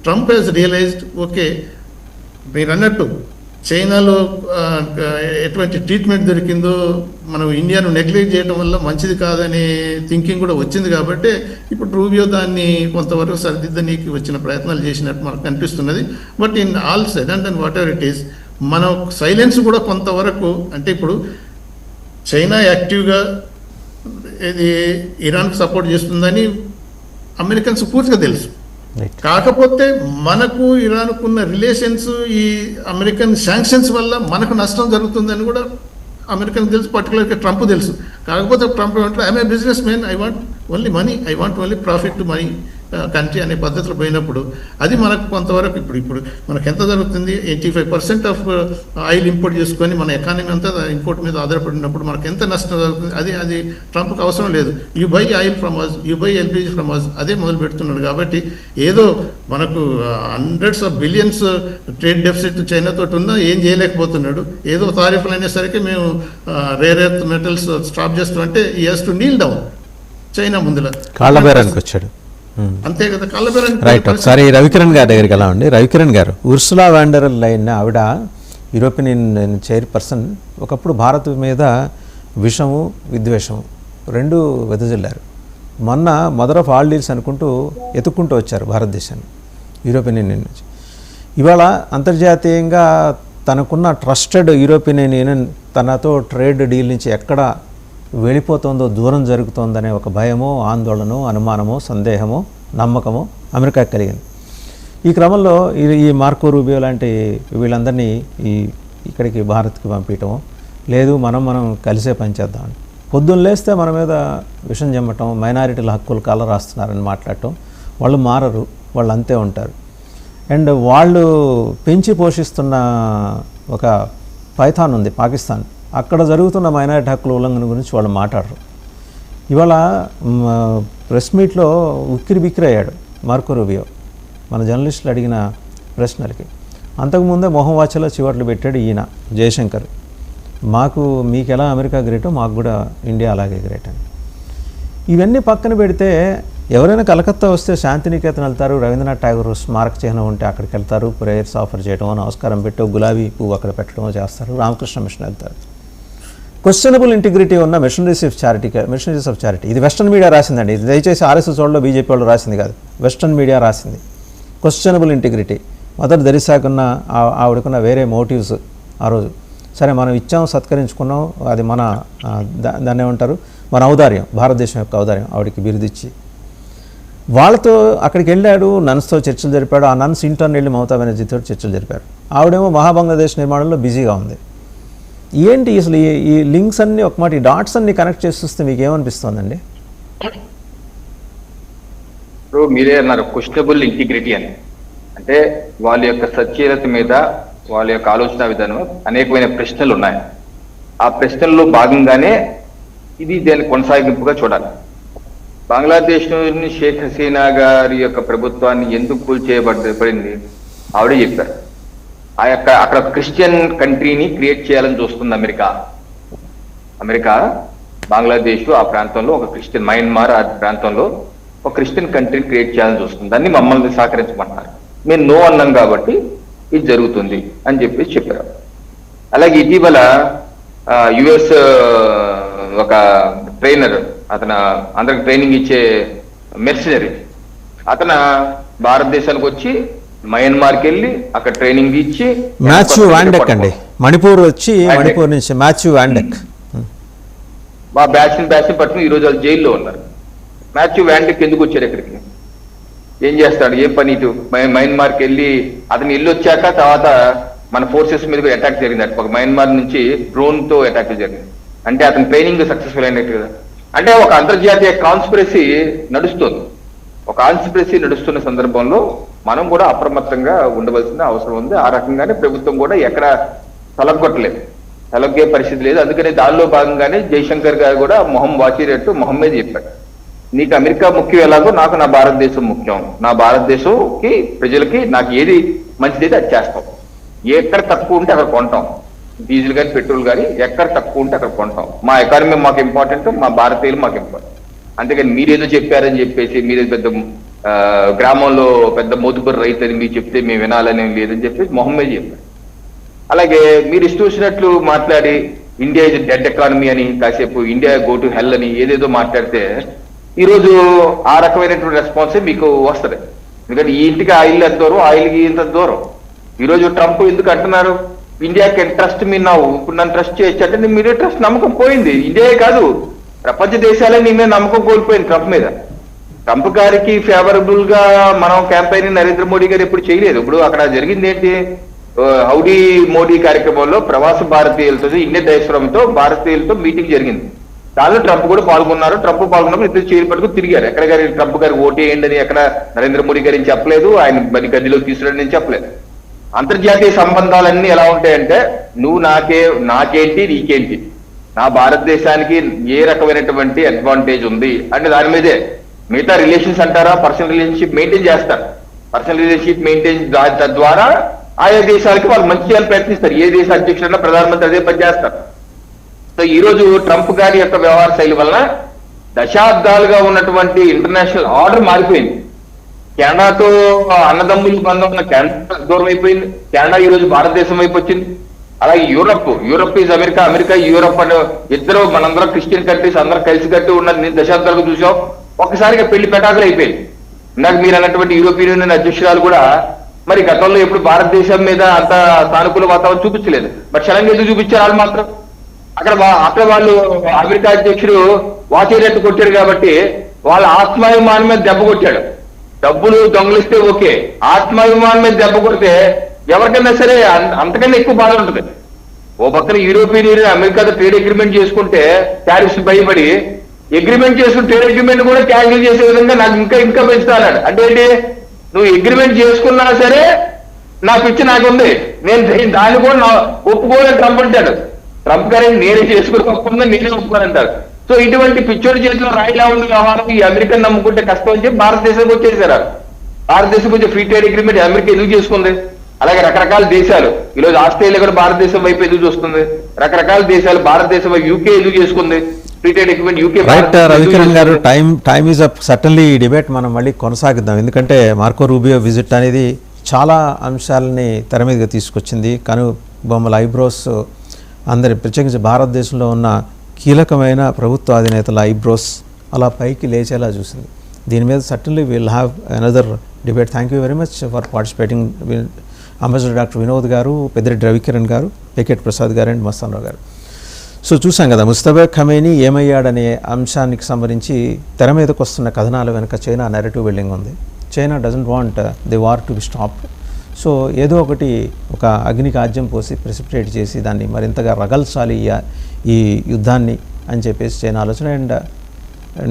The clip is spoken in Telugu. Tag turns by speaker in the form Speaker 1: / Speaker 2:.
Speaker 1: ట్రంప్ హెస్ రియలైజ్డ్ ఓకే మీరు అన్నట్టు చైనాలో ఎటువంటి ట్రీట్మెంట్ దొరికిందో మనం ఇండియాను నెగ్లెక్ట్ చేయడం వల్ల మంచిది కాదనే థింకింగ్ కూడా వచ్చింది కాబట్టి ఇప్పుడు రూబియో దాన్ని కొంతవరకు సరిదిద్దనీకి వచ్చిన ప్రయత్నాలు చేసినట్టు మనకు కనిపిస్తున్నది. బట్ ఇన్ ఆల్ సెడెంట్ and whatever it is మన సైలెన్స్ కూడా కొంతవరకు అంటే ఇప్పుడు చైనా యాక్టివ్గా ఇది ఇరాన్కు సపోర్ట్ చేస్తుందని అమెరికన్స్ పూర్తిగా తెలుసు. కాకపోతే మనకు ఇరాన్కున్న రిలేషన్స్ ఈ అమెరికన్ శాంక్షన్స్ వల్ల మనకు నష్టం జరుగుతుందని కూడా అమెరికన్ తెలుసు, పర్టికులర్గా ట్రంప్ తెలుసు. కాకపోతే ట్రంప్ ఏమంటారు I'm a business man, I want only money, I want only profit to money country అనే పద్ధతిలో పోయినప్పుడు అది మనకు కొంతవరకు ఇప్పుడు మనకు ఎంత జరుగుతుంది 85% ఆఫ్ ఆయిల్ ఇంపోర్ట్ చేసుకొని మన ఎకానమీ అంతా ఇంపోర్ట్ మీద ఆధారపడినప్పుడు మనకు ఎంత నష్టం జరుగుతుంది. అది ట్రంప్కి అవసరం లేదు. You buy oil from us, you buy LPG from us, అదే మొదలు పెడుతున్నాడు. కాబట్టి ఏదో మనకు hundreds of billions trade deficit చైనాతో ఉన్నా ఏం చేయలేకపోతున్నాడు. ఏదో తారీఫ్లు అనేసరికి మేము రేర్ ఎర్త్ మెటల్స్ స్టాప్ చేస్తామంటే ఈ has to Neel down China ముందులో
Speaker 2: కాళ్ళబేరానికి వచ్చాడు.
Speaker 1: అంతే కదా కాళ్ళబేరానికి.
Speaker 2: రైట్. ఒకసారి రవికిరణ్ గారి దగ్గరికి ఎలా ఉండి, రవికిరణ్ గారు ఉర్సులా వాండర్ లైన్ ఆవిడ యూరోపియన్ యూనియన్ చైర్పర్సన్ ఒకప్పుడు భారత్ మీద విషము విద్వేషము రెండు వెదజల్లారు. మొన్న మదర్ ఆఫ్ ఆల్ డీల్స్ అనుకుంటూ ఎత్తుక్కుంటూ వచ్చారు భారతదేశాన్ని యూరోపియన్ యూనియన్ నుంచి. ఇవాళ అంతర్జాతీయంగా తనకున్న ట్రస్టెడ్ యూరోపియన్ యూనియన్ తనతో ట్రేడ్ డీల్ నుంచి ఎక్కడ వెళ్ళిపోతుందో, దూరం జరుగుతోందనే ఒక భయమో, ఆందోళనో, అనుమానమో, సందేహమో, నమ్మకమో అమెరికా కలిగింది. ఈ క్రమంలో ఈ మార్కో రూబియో లాంటి వీళ్ళందరినీ ఇక్కడికి భారత్కి పంపించటం, లేదు మనం కలిసే పనిచేద్దామని పొద్దున్న లేస్తే మన మీద విషం చెమ్మటం, మైనారిటీల హక్కులు కాల రాస్తున్నారని మాట్లాడటం. వాళ్ళు మారరు, వాళ్ళు అంతే ఉంటారు. అండ్ వాళ్ళు పెంచి పోషిస్తున్న ఒక పైథాన్ ఉంది పాకిస్తాన్, అక్కడ జరుగుతున్న మైనారిటీ హక్కుల ఉల్లంఘన గురించి వాళ్ళు మాట్లాడరు. ఇవాళ ప్రెస్ మీట్లో ఉక్కిరి బిక్కిరి అయ్యాడు మార్కో రూబియో మన జర్నలిస్టులు అడిగిన ప్రశ్నలకి. అంతకుముందే మొహం వాచలో చివర్లు పెట్టాడు ఈయన జయశంకర్, మీకు ఎలా అమెరికా గ్రేటో మాకు కూడా ఇండియా అలాగే గ్రేట్ అని. ఇవన్నీ పక్కన పెడితే ఎవరైనా కలకత్తా వస్తే శాంతినికేతన్ వెళ్తారు, రవీంద్రనాథ్ ఠాగూర్ స్మారక చిహ్నం ఉంటే అక్కడికి వెళ్తారు, ప్రేయర్స్ ఆఫర్ చేయడమో, నమస్కారం పెట్టో, గులాబీ పువ్వు అక్కడ పెట్టడమో చేస్తారు. రామకృష్ణ మిషన్ వెళ్తారు. క్వశ్చనబుల్ ఇంటిగ్రిటీ ఉన్న మిషనరీస్ ఆఫ్ చారిటీ ఇది వెస్టర్న్ మీడియా రాసిందండి. ఇది దయచేసి ఆర్ఎస్ఎస్ వాళ్ళు బీజేపీ వాళ్ళు రాసింది కాదు, వెస్టర్న్ మీడియా రాసింది. క్వశ్చనబుల్ ఇంటిగ్రిటీ మదర్ తెరిసాకున్న ఆవిడకున్న వేరే మోటివ్స్ ఆ రోజు. సరే మనం ఇచ్చాం, సత్కరించుకున్నాం, అది మన దాన్ని ఏమంటారు, మన ఔదార్యం, భారతదేశం యొక్క ఔదార్యం. ఆవిడకి బిరుదిచ్చి వాళ్ళతో అక్కడికి వెళ్ళాడు, నన్స్తో చర్చలు జరిపాడు. ఆ నన్స్ ఇంటర్న్ వెళ్ళి మమతా బెనర్జీతో చర్చలు జరిపారు. ఆవిడేమో మహాబంగ్లాదేశ్ నిర్మాణంలో బిజీగా ఉంది. ఏంటి అసలు ఈ లింక్స్ అన్నీ ఒక మాట, ఈ డాట్స్ అన్ని కనెక్ట్ చేసి చూస్తే మీకు ఏమనిపిస్తుందండి?
Speaker 3: ఇప్పుడు మీరే అన్నారు క్వశ్చనబుల్ ఇంటిగ్రిటీ అని. అంటే వాళ్ళ యొక్క సత్యత మీద, వాళ్ళ యొక్క ఆలోచన విధానం అనేకమైన ప్రశ్నలు ఉన్నాయి. ఆ ప్రశ్నల్లో భాగంగానే ఇది దాని కొనసాగింపుగా చూడాలి. బంగ్లాదేశ్ నుంచి షేక్ హసీనా గారి యొక్క ప్రభుత్వాన్ని ఎందుకు కూల్చేయబడింది ఆవిడే చెప్పారు. అక్కడ క్రిస్టియన్ కంట్రీని క్రియేట్ చేయాలని చూస్తుంది అమెరికా. బంగ్లాదేశ్ ఆ ప్రాంతంలో ఒక క్రిస్టియన్, మయన్మార్ ఆ ప్రాంతంలో ఒక క్రిస్టియన్ కంట్రీని క్రియేట్ చేయాలని చూస్తుంది. దాన్ని మమ్మల్ని సహకరించమంటున్నారు. మేము నో అన్నాం కాబట్టి ఇది జరుగుతుంది అని చెప్పారు. అలాగే ఇటీవల యుఎస్ ఒక ట్రైనర్, అతను అందరికి ట్రైనింగ్ ఇచ్చే మెర్సినరీ, అతను భారతదేశానికి వచ్చి మయన్మార్కి వెళ్ళి అక్కడ ట్రైనింగ్ ఇచ్చి
Speaker 2: మాథ్యూ వాండెక్ అండి, మణిపూర్ వచ్చి మణిపూర్ నుంచి మాథ్యూ వాండెక్
Speaker 3: మా బ్యాచ్ పట్టుకుని ఈరోజు వాళ్ళు జైల్లో ఉన్నారు. మాథ్యూ వాండెక్ ఎందుకు వచ్చారు ఇక్కడికి? ఏం చేస్తాడు, ఏం పని? ఇటు మయన్మార్కి వెళ్ళి అతను ఇల్లు వచ్చాక తర్వాత మన ఫోర్సెస్ మీద అటాక్ జరిగింది. అటు మయన్మార్ నుంచి డ్రోన్ తో అటాక్ జరిగింది. అంటే అతని ట్రైనింగ్ సక్సెస్ఫుల్ అయినట్టు కదా. అంటే ఒక అంతర్జాతీయ కాన్స్పిరసీ నడుస్తుంది. ఒక కాన్స్పిరసీ నడుస్తున్న సందర్భంలో మనం కూడా అప్రమత్తంగా ఉండవలసిన అవసరం ఉంది. ఆ రకంగానే ప్రభుత్వం కూడా ఎక్కడ తలగొట్టలేదు, తలగ్గే పరిస్థితి లేదు. అందుకని దానిలో భాగంగానే జయశంకర్ గారు కూడా మొహం వాచిరేట్టు మొహం మీద చెప్పాడు, నీకు అమెరికా ముఖ్యం ఎలాగో నాకు నా భారతదేశం ముఖ్యం. నా భారతదేశంకి ప్రజలకి నాకు ఏది మంచిదైతే అది చేస్తాం. ఎక్కడ తక్కువ ఉంటే అక్కడ కొంటాం, డీజిల్ కానీ పెట్రోల్ కానీ ఎక్కడ తక్కువ ఉంటే అక్కడ కొంటాం. మా ఎకానమీ మాకు ఇంపార్టెంట్, మా భారతీయులు మాకు ఇంపార్టెంట్. అంతేకాని మీరేదో చెప్పారని చెప్పేసి మీరేదో పెద్ద గ్రామంలో పెద్ద మోతుబరి రైతు అని మీరు చెప్తే మేము వినాలని లేదని చెప్పి మొహమ్మద్ చెప్పారు. అలాగే మీరు ఇష్టం వచ్చినట్లు మాట్లాడి ఇండియా ఇస్ డెడ్ ఎకానమీ అని, కాసేపు ఇండియా గో టు హెల్ అని ఏదేదో మాట్లాడితే ఈరోజు ఆ రకమైనటువంటి రెస్పాన్సే మీకు వస్తుంది. ఎందుకంటే ఈ ఇంటికి ఆ ఇల్లు ఎంత దూరం, ఆ ఇల్లుకి ఇంత దూరం. ఈరోజు ట్రంప్ ఎందుకు అంటున్నారు India can trust me now, ఇప్పుడు నన్ను ట్రస్ట్ చేయొచ్చు అంటే మీరే ట్రస్ట్ నమ్మకం పోయింది. ఇండియా కాదు ప్రపంచ దేశాలే నీ మీద నమ్మకం కోల్పోయింది ట్రంప్ మీద. ట్రంప్ గారికి ఫేవరబుల్ గా మనం క్యాంపెయిన్ నరేంద్ర మోడీ గారు ఎప్పుడు చేయలేదు. ఇప్పుడు అక్కడ జరిగింది ఏంటి, హౌడీ మోడీ కార్యక్రమంలో ప్రవాస భారతీయులతో ఇండియన్ డయాస్పోరాతో భారతీయులతో మీటింగ్ జరిగింది. దానిలో ట్రంప్ కూడా పాల్గొన్నారు. ట్రంప్ పాల్గొన్నప్పుడు ఇద్దరు చేరు పట్టుకుని తిరిగారు. ఎక్కడ గారి ట్రంప్ గారికి ఓటేయండి అని ఎక్కడ నరేంద్ర మోడీ గారిని చెప్పలేదు, ఆయన మరి గదిలోకి తీసుకురండి అని చెప్పలేదు. అంతర్జాతీయ సంబంధాలన్నీ ఎలా ఉంటాయంటే నువ్వు నాకేంటి నీకేంటి, నా భారతదేశానికి ఏ రకమైనటువంటి అడ్వాంటేజ్ ఉంది అంటే దాని మీదే. మిగతా రిలేషన్స్ అంటారా, పర్సనల్ రిలేషన్షిప్ మెయింటైన్ చేస్తారు. పర్సనల్ రిలేషన్షిప్ మెయింటైన్ ద్వారా ఆయా దేశాలకి వాళ్ళు మంచి చేయాలని ప్రయత్నిస్తారు. ఏ దేశ అధ్యక్షుడైనా ప్రధానమంత్రి అదే పని చేస్తారు. సో ఈ రోజు ట్రంప్ గారి యొక్క వ్యవహార శైలి వలన దశాబ్దాలుగా ఉన్నటువంటి ఇంటర్నేషనల్ ఆర్డర్ మారిపోయింది. కెనడాతో అన్నదమ్ములు బంధం ఉన్న కెనడా దూరం అయిపోయింది. కెనడా ఈ రోజు భారతదేశం వైపు వచ్చింది. అలాగే Europe is America, America Europe అని ఇద్దరు మనందరం క్రిస్టియన్ కంట్రీస్ అందరం కలిసి కట్టి ఉన్న దశాబ్దాలకు చూసాం. ఒక్కసారిగా పెళ్లి పెటాకులు అయిపోయింది. ఇందాక మీరు అన్నటువంటి యూరోపియన్ యూనియన్ అధ్యక్షురాలు కూడా మరి గతంలో ఎప్పుడు భారతదేశం మీద అంత సానుకూల వాతావరణం చూపించలేదు. బట్ సడన్గా ఎందుకు చూపించారు వాళ్ళు మాత్రం? అక్కడ వాళ్ళు అమెరికా అధ్యక్షుడు వాచేరేట్టు కొట్టాడు కాబట్టి వాళ్ళ ఆత్మాభిమానం మీద దెబ్బ కొట్టాడు. డబ్బులు దొంగలిస్తే ఓకే, ఆత్మాభిమానం మీద దెబ్బ కొడితే ఎవరికైనా సరే అంతకన్నా ఎక్కువ బాధ ఉంటుంది. ఓ పక్కన యూరోపియన్ యూనియన్ అమెరికాతో ట్రేడ్ అగ్రిమెంట్ చేసుకుంటే టారిఫ్స్ భయపడి అగ్రిమెంట్ చేసుకుని ట్రేడ్ అగ్రిమెంట్ కూడా క్యాన్సిల్ చేసే విధంగా నాకు ఇంకా పెంచుతా అన్నాడు. అంటే ఏంటి, నువ్వు అగ్రిమెంట్ చేసుకున్నా సరే నా పిచ్చి నాకుంది, నేను దాన్ని కూడా ఒప్పుకోలేని ట్రంప్ అంటాడు. ట్రంప్ గారు నేనే చేసుకుని ఒప్పుకుందా నేనే ఒప్పుకోనంటారు. సో ఇటువంటి పిచ్చోడి చేతిలో రాయిలా ఉన్న వ్యవహారం ఈ అమెరికన్ నమ్ముకుంటే కష్టం అని చెప్పి భారతదేశానికి వచ్చేసారు. భారతదేశం కొంచెం ఫ్రీ ట్రేడ్ అగ్రిమెంట్ అమెరికా ఎందుకు చేసుకుంది? అలాగే రకరకాల దేశాలు ఈరోజు ఆస్ట్రేలియా కూడా భారతదేశం వైపు ఎదుగు చూస్తుంది. రకరకాల దేశాలు భారతదేశం వైపు యూకే ఎదుగు చేసుకుంది. Free trade agreement UK.
Speaker 2: Right Ravikiran గారు, టైమ్ ఈజ్ అప్. సర్టన్లీ ఈ డిబేట్ మనం మళ్ళీ కొనసాగిద్దాం. ఎందుకంటే మార్కో రూబియో విజిట్ అనేది చాలా అంశాలని తెర మీదగా తీసుకొచ్చింది. కను బొమ్మల ఐబ్రోస్ అందరి ప్రత్యేకించి భారతదేశంలో ఉన్న కీలకమైన ప్రభుత్వ అధినేతల ఐబ్రోస్ అలా పైకి లేచేలా చూసింది. దీని మీద certainly will have another debate. Thank you very much for participating. Ambassador doctor Vinod గారు, పెద్దిరెడ్డి రవికిరణ్ గారు, పేకెట్ ప్రసాద్ గారు అండ్ మస్తానరావు గారు. సో చూసాం కదా ముస్తఫా ఖమేనీ ఏమయ్యాడనే అంశానికి సంబంధించి తెర మీదకు వస్తున్న కథనాల వెనుక చైనా నెరేటివ్ బిల్డింగ్ ఉంది. China doesn't want the war to be stopped. So ఏదో ఒకటి ఒక అగ్నికి ఆజ్యం పోసి ప్రెసిపిటేట్ చేసి దాన్ని మరింతగా రగల్చాలి ఈ యుద్ధాన్ని అని చెప్పేసి చైనా ఆలోచన. అండ్